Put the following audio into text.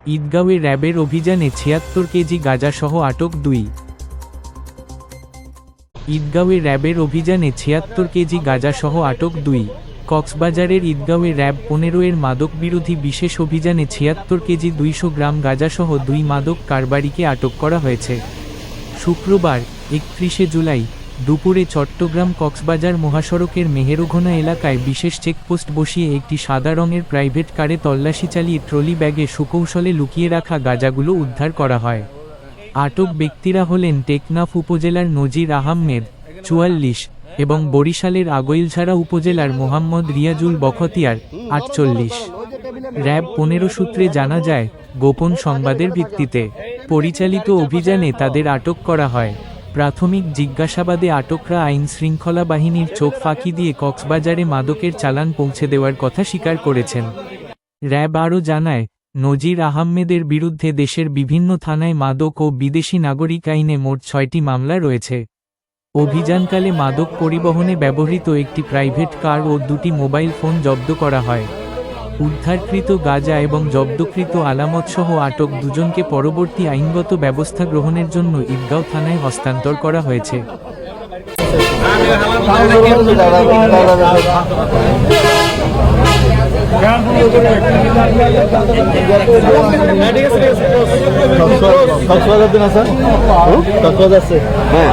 ঈদগাঁওয়ে র্যাবের অভিযানে ৭৬ কেজি গাঁজাসহ আটক ২। ঈদগাঁওয়ে র্যাবের অভিযানে ৭৬ কেজি গাঁজাসহ আটক ২। কক্সবাজারের ঈদগাঁওয়ে র্যাব ১৫ এর মাদক বিরোধী বিশেষ অভিযানে ৭৬ কেজি ২০০ গ্রাম গাঁজাসহ ২ মাদক কারবারিকে আটক করা হয়েছে। শুক্রবার ৩১ জুলাই দুপুরে চট্টগ্রাম কক্সবাজার মহাসড়কের মেহেরুঘোনা এলাকায় বিশেষ চেকপোস্ট বসিয়ে একটি সাদা রঙের প্রাইভেট কারে তল্লাশি চালিয়ে ট্রলি ব্যাগে সুকৌশলে লুকিয়ে রাখা গাঁজাগুলো উদ্ধার করা হয়। আটক ব্যক্তিরা হলেন টেকনাফ উপজেলার নজির আহমেদ ৪৪ এবং বরিশালের আগৈলঝাড়া উপজেলার মোহাম্মদ রিয়াজুল বখতিয়ার ৪৮। র্যাব ১৫ সূত্রে জানা যায়, গোপন সংবাদের ভিত্তিতে পরিচালিত অভিযানে তাদের আটক করা হয়। প্রাথমিক জিজ্ঞাসাবাদে আটকরা আইন শৃঙ্খলা বাহিনীর চোখ ফাঁকি দিয়ে কক্সবাজারে মাদকের চালান পৌঁছে দেওয়ার কথা স্বীকার করেছেন। র্যাব আরও জানায়, নজির আহমেদের বিরুদ্ধে দেশের বিভিন্ন থানায় মাদক ও বিদেশি নাগরিক আইনে মোট ৬টি মামলা রয়েছে। অভিযানকালে মাদক পরিবহনে ব্যবহৃত একটি প্রাইভেট কার ও ২টি মোবাইল ফোন জব্দ করা হয়। উদ্ধারকৃত গাঁজা এবং জব্দকৃত আলামতসহ আটক দুজনকে পরবর্তী আইনগত ব্যবস্থা গ্রহণের জন্য ঈদগাঁও থানায় হস্তান্তর করা হয়েছে। কক্সবাজার দিন আছে, কক্সবাজার আছে, হ্যাঁ।